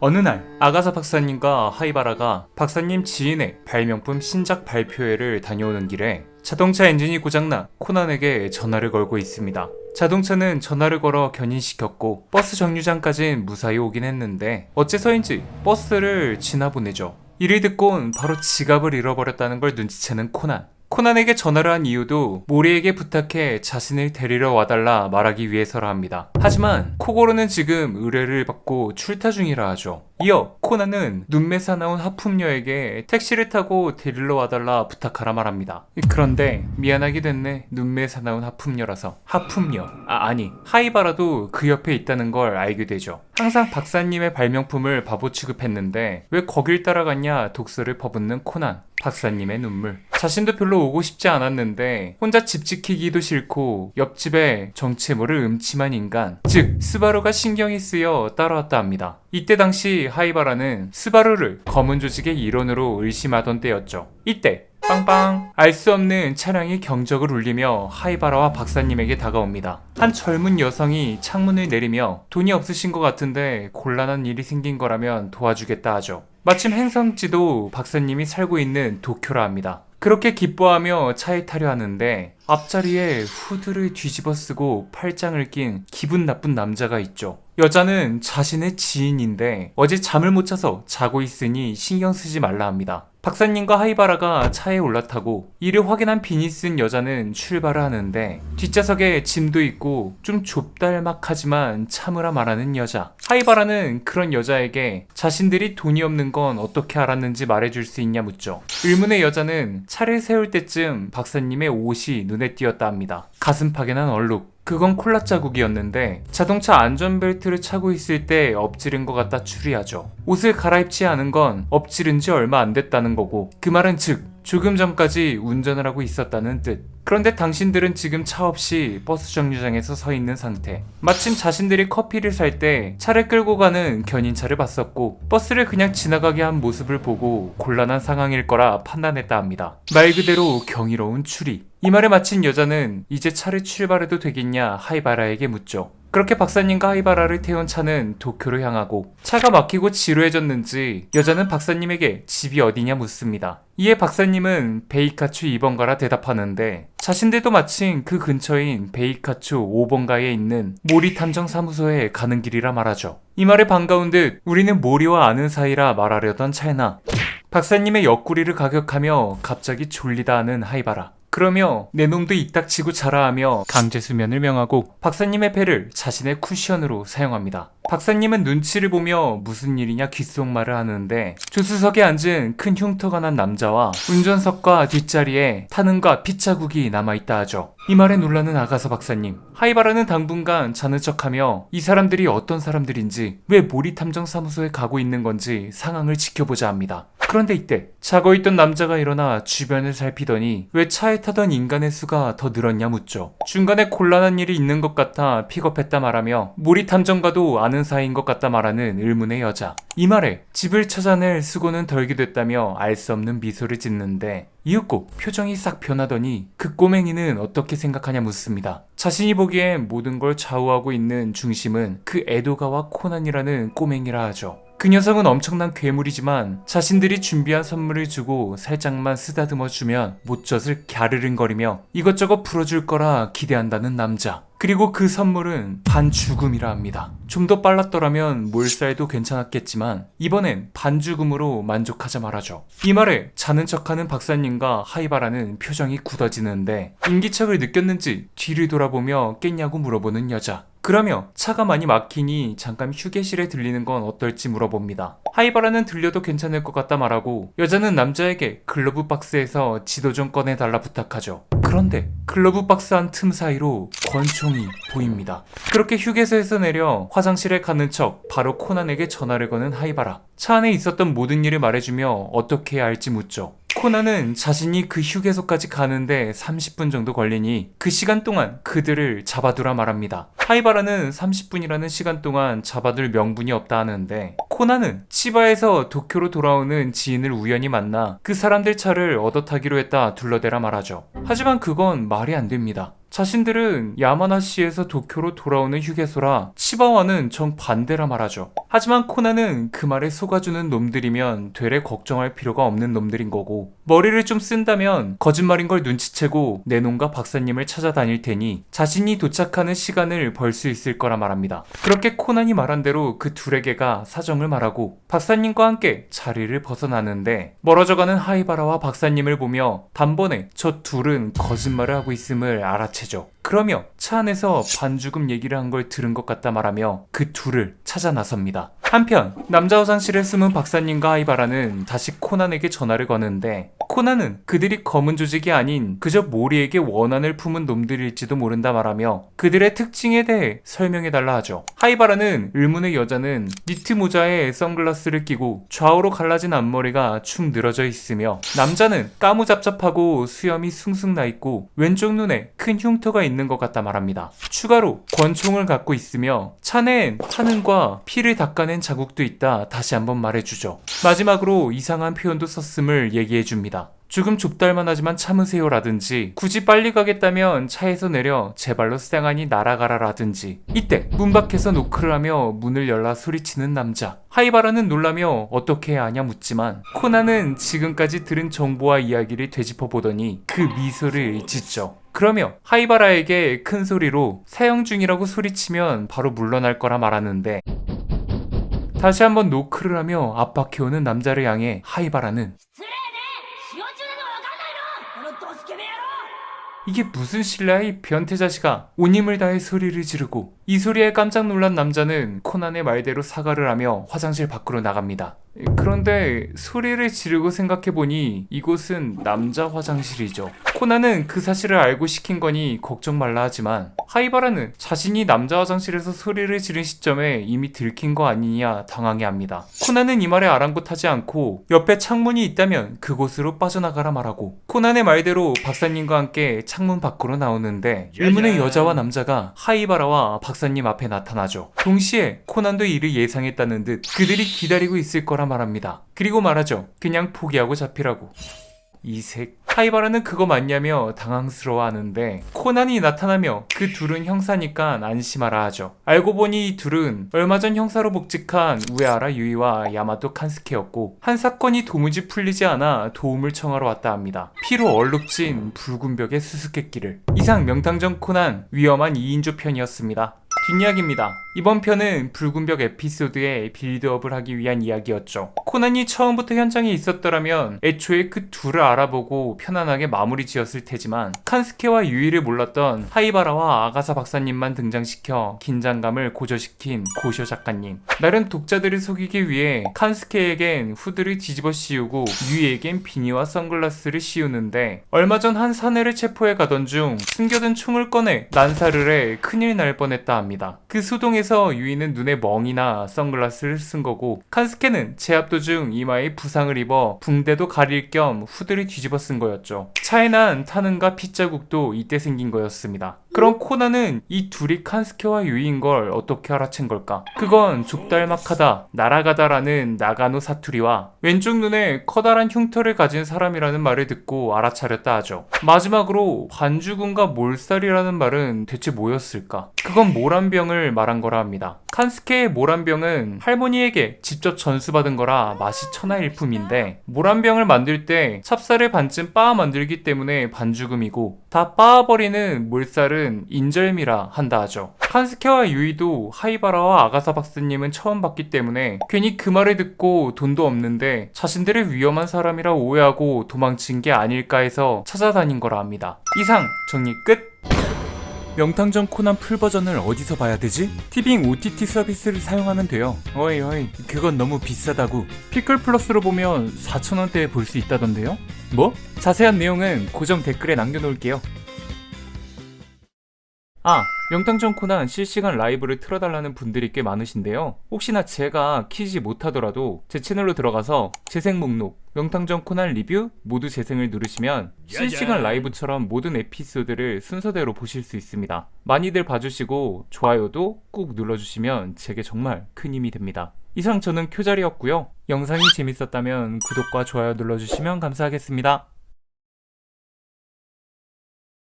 어느 날 아가사 박사님과 하이바라가 박사님 지인의 발명품 신작 발표회를 다녀오는 길에 자동차 엔진이 고장나 코난에게 전화를 걸고 있습니다. 자동차는 전화를 걸어 견인시켰고 버스 정류장까진 무사히 오긴 했는데 어째서인지 버스를 지나보내죠. 이를 듣곤 바로 지갑을 잃어버렸다는 걸 눈치채는 코난. 코난에게 전화를 한 이유도 모리에게 부탁해 자신을 데리러 와달라 말하기 위해서라 합니다. 하지만 코고로는 지금 의뢰를 받고 출타 중이라 하죠. 이어 코난은 눈매사 나온 하품녀에게 택시를 타고 데리러 와달라 부탁하라 말합니다. 그런데 미안하게 됐네. 눈매사 나온 하품녀라서. 하품녀 아니 하이바라도 그 옆에 있다는 걸 알게 되죠. 항상 박사님의 발명품을 바보 취급했는데 왜 거길 따라갔냐 독서를 퍼붓는 코난. 박사님의 눈물. 자신도 별로 오고 싶지 않았는데 혼자 집 지키기도 싫고 옆집에 정체 모를 음침한 인간, 즉 스바루가 신경이 쓰여 따라왔다 합니다. 이때 당시 하이바라는 스바루를 검은 조직의 일원으로 의심하던 때였죠. 이때 빵빵! 알 수 없는 차량이 경적을 울리며 하이바라와 박사님에게 다가옵니다. 한 젊은 여성이 창문을 내리며 돈이 없으신 것 같은데 곤란한 일이 생긴 거라면 도와주겠다 하죠. 마침 행성지도 박사님이 살고 있는 도쿄라 합니다. 그렇게 기뻐하며 차에 타려 하는데 앞자리에 후드를 뒤집어 쓰고 팔짱을 낀 기분 나쁜 남자가 있죠. 여자는 자신의 지인인데 어제 잠을 못 자서 자고 있으니 신경 쓰지 말라 합니다. 박사님과 하이바라가 차에 올라타고 이를 확인한 빈이 쓴 여자는 출발을 하는데 뒷좌석에 짐도 있고 좀 좁달막하지만 참으라 말하는 여자. 하이바라는 그런 여자에게 자신들이 돈이 없는 건 어떻게 알았는지 말해줄 수 있냐 묻죠. 의문의 여자는 차를 세울 때쯤 박사님의 옷이 눈에 띄었다 합니다. 가슴팍에 난 얼룩. 그건 콜라 자국이었는데 자동차 안전벨트를 차고 있을 때 엎지른 것 같다 추리하죠. 옷을 갈아입지 않은 건 엎지른 지 얼마 안 됐다는 거고 그 말은 즉 조금 전까지 운전을 하고 있었다는 뜻. 그런데 당신들은 지금 차 없이 버스 정류장에서 서 있는 상태. 마침 자신들이 커피를 살 때 차를 끌고 가는 견인차를 봤었고 버스를 그냥 지나가게 한 모습을 보고 곤란한 상황일 거라 판단했다 합니다. 말 그대로 경이로운 추리. 이 말을 마친 여자는 이제 차를 출발해도 되겠냐 하이바라에게 묻죠. 그렇게 박사님과 하이바라를 태운 차는 도쿄로 향하고 차가 막히고 지루해졌는지 여자는 박사님에게 집이 어디냐 묻습니다. 이에 박사님은 베이카추 2번가라 대답하는데 자신들도 마침 그 근처인 베이카추 5번가에 있는 모리 탐정사무소에 가는 길이라 말하죠. 이 말에 반가운 듯 우리는 모리와 아는 사이라 말하려던 찰나 박사님의 옆구리를 가격하며 갑자기 졸리다 하는 하이바라. 그러며 내 놈도 이딱치고 자라하며 강제수면을 명하고 박사님의 배를 자신의 쿠션으로 사용합니다. 박사님은 눈치를 보며 무슨 일이냐 귓속말을 하는데 조수석에 앉은 큰 흉터가 난 남자와 운전석과 뒷자리에 타는과 핏자국이 남아있다 하죠. 이 말에 놀라는 아가사 박사님. 하이바라는 당분간 자는 척하며 이 사람들이 어떤 사람들인지 왜 모리 탐정사무소에 가고 있는 건지 상황을 지켜보자 합니다. 그런데 이때 자고 있던 남자가 일어나 주변을 살피더니 왜 차에 타던 인간의 수가 더 늘었냐 묻죠. 중간에 곤란한 일이 있는 것 같아 픽업했다 말하며 모리 탐정과도 아는 사이인 것 같다 말하는 의문의 여자. 이 말에 집을 찾아낼 수고는 덜게 됐다며 알 수 없는 미소를 짓는데 이윽고 표정이 싹 변하더니 그 꼬맹이는 어떻게 생각하냐 묻습니다. 자신이 보기엔 모든 걸 좌우하고 있는 중심은 그 에도가와 코난이라는 꼬맹이라 하죠. 그 녀석은 엄청난 괴물이지만 자신들이 준비한 선물을 주고 살짝만 쓰다듬어 주면 못젖을 갸르릉거리며 이것저것 풀어줄 거라 기대한다는 남자. 그리고 그 선물은 반죽음이라 합니다. 좀 더 빨랐더라면 몰살도 괜찮았겠지만 이번엔 반죽음으로 만족하자 말하죠. 이 말에 자는 척하는 박사님과 하이바라는 표정이 굳어지는데 인기척을 느꼈는지 뒤를 돌아보며 깼냐고 물어보는 여자. 그러며 차가 많이 막히니 잠깐 휴게실에 들리는 건 어떨지 물어봅니다. 하이바라는 들려도 괜찮을 것 같다 말하고 여자는 남자에게 글러브 박스에서 지도 좀 꺼내달라 부탁하죠. 그런데 글러브 박스 한 틈 사이로 권총이 보입니다. 그렇게 휴게소에서 내려 화장실에 가는 척 바로 코난에게 전화를 거는 하이바라. 차 안에 있었던 모든 일을 말해주며 어떻게 해야 할지 묻죠. 코난은 자신이 그 휴게소까지 가는데 30분 정도 걸리니 그 시간 동안 그들을 잡아두라 말합니다. 하이바라는 30분이라는 시간 동안 잡아둘 명분이 없다 하는데 코난은 치바에서 도쿄로 돌아오는 지인을 우연히 만나 그 사람들 차를 얻어 타기로 했다 둘러대라 말하죠. 하지만 그건 말이 안 됩니다. 자신들은 야마나시에서 도쿄로 돌아오는 휴게소라 치바와는 정반대라 말하죠. 하지만 코난은 그 말에 속아주는 놈들이면 되레 걱정할 필요가 없는 놈들인 거고, 머리를 좀 쓴다면 거짓말인 걸 눈치채고 내놈과 박사님을 찾아다닐 테니 자신이 도착하는 시간을 벌 수 있을 거라 말합니다. 그렇게 코난이 말한 대로 그 둘에게가 사정을 말하고 박사님과 함께 자리를 벗어나는데, 멀어져가는 하이바라와 박사님을 보며 단번에 저 둘은 거짓말을 하고 있음을 알아채죠. 그러며 차 안에서 반죽음 얘기를 한 걸 들은 것 같다 말하며 그 둘을 찾아 나섭니다. 한편 남자 화장실에 숨은 박사님과 하이바라는 다시 코난에게 전화를 거는데, 코난은 그들이 검은 조직이 아닌 그저 모리에게 원한을 품은 놈들일지도 모른다 말하며 그들의 특징에 대해 설명해달라 하죠. 하이바라는 의문의 여자는 니트 모자에 선글라스를 끼고 좌우로 갈라진 앞머리가 축 늘어져 있으며, 남자는 까무잡잡하고 수염이 숭숭 나 있고 왼쪽 눈에 큰 흉터가 있는 것 같다 말합니다. 추가로 권총을 갖고 있으며 차내엔 타는과 피를 닦아낸 자국도 있다 다시 한번 말해주죠. 마지막으로 이상한 표현도 썼음을 얘기해줍니다. 조금 좁달만 하지만 참으세요 라든지, 굳이 빨리 가겠다면 차에서 내려 제발로 쌩하니 날아가라 라든지. 이때 문 밖에서 노크를 하며 문을 열라 소리치는 남자. 하이바라는 놀라며 어떻게 해야 하냐 묻지만 코난은 지금까지 들은 정보와 이야기를 되짚어보더니 그 미소를 짓죠. 그러며 하이바라에게 큰 소리로 사형 중이라고 소리치면 바로 물러날 거라 말하는데, 다시 한번 노크를 하며 압박해오는 남자를 향해 하이바라는 이게 무슨 실례야 이 변태 자식아, 온 힘을 다해 소리를 지르고. 이 소리에 깜짝 놀란 남자는 코난의 말대로 사과를 하며 화장실 밖으로 나갑니다. 그런데 소리를 지르고 생각해보니 이곳은 남자 화장실이죠. 코난은 그 사실을 알고 시킨 거니 걱정 말라 하지만, 하이바라는 자신이 남자 화장실에서 소리를 지른 시점에 이미 들킨 거 아니냐 당황해합니다. 코난은 이 말에 아랑곳하지 않고 옆에 창문이 있다면 그곳으로 빠져나가라 말하고, 코난의 말대로 박사님과 함께 창문 밖으로 나오는데 의문의 여자와 남자가 하이바라와 박사님 앞에 나타나죠. 동시에 코난도 이를 예상했다는 듯 그들이 기다리고 있을 거라 말합니다. 그리고 말하죠. 그냥 포기하고 잡히라고. 이색. 하이바라는 그거 맞냐며 당황스러워하는데 코난이 나타나며 그 둘은 형사니까 안심하라 하죠. 알고 보니 이 둘은 얼마 전 형사로 복직한 우에하라 유이와 야마토 칸스케였고, 한 사건이 도무지 풀리지 않아 도움을 청하러 왔다 합니다. 피로 얼룩진 붉은 벽의 수수께끼를. 이상 명탐정 코난 위험한 2인조 편이었습니다. 뒷이야기입니다. 이번 편은 붉은 벽 에피소드에 빌드업을 하기 위한 이야기였죠. 코난이 처음부터 현장에 있었더라면 애초에 그 둘을 알아보고 편안하게 마무리 지었을 테지만, 칸스케와 유이를 몰랐던 하이바라와 아가사 박사님만 등장시켜 긴장감을 고조시킨 고쇼 작가님. 나름 독자들을 속이기 위해 칸스케에겐 후드를 뒤집어 씌우고 유이에겐 비니와 선글라스를 씌우는데, 얼마 전 한 사내를 체포해 가던 중 숨겨둔 총을 꺼내 난사를 해 큰일 날 뻔했다 합니다. 그 수동에서 유이는 눈에 멍이나 선글라스를 쓴 거고, 칸스케는 제압 도중 이마에 부상을 입어 붕대도 가릴 겸 후드를 뒤집어 쓴 거였죠. 차에 난 타는과 핏자국도 이때 생긴 거였습니다. 그럼 코난은 이 둘이 칸스케와 유이인 걸 어떻게 알아챈 걸까? 그건 족달막하다, 날아가다라는 나가노 사투리와 왼쪽 눈에 커다란 흉터를 가진 사람이라는 말을 듣고 알아차렸다 하죠. 마지막으로 반죽음과 몰살이라는 말은 대체 뭐였을까? 그건 모란병을 말한 거라 합니다. 칸스케의 모란병은 할머니에게 직접 전수받은 거라 맛이 천하일품인데, 모란병을 만들 때 찹쌀을 반쯤 빻아 만들기 때문에 반죽음이고, 다 빻아버리는 몰살은 인절미라 한다 하죠. 칸스케와 유이도 하이바라와 아가사 박사님은 처음 봤기 때문에 괜히 그 말을 듣고 돈도 없는데 자신들을 위험한 사람이라 오해하고 도망친 게 아닐까 해서 찾아다닌 거라 합니다. 이상 정리 끝! 명탐정 코난 풀버전을 어디서 봐야 되지? 티빙 OTT 서비스를 사용하면 돼요. 어이 그건 너무 비싸다고. 피클 플러스로 보면 4,000원대에 볼 수 있다던데요? 뭐? 자세한 내용은 고정 댓글에 남겨놓을게요. 명탐정 코난 실시간 라이브를 틀어달라는 분들이 꽤 많으신데요. 혹시나 제가 키지 못하더라도 제 채널로 들어가서 재생 목록, 명탐정 코난 리뷰 모두 재생을 누르시면 실시간 라이브처럼 모든 에피소드를 순서대로 보실 수 있습니다. 많이들 봐주시고 좋아요도 꾹 눌러주시면 제게 정말 큰 힘이 됩니다. 이상 저는 쿄자리였고요. 영상이 재밌었다면 구독과 좋아요 눌러주시면 감사하겠습니다.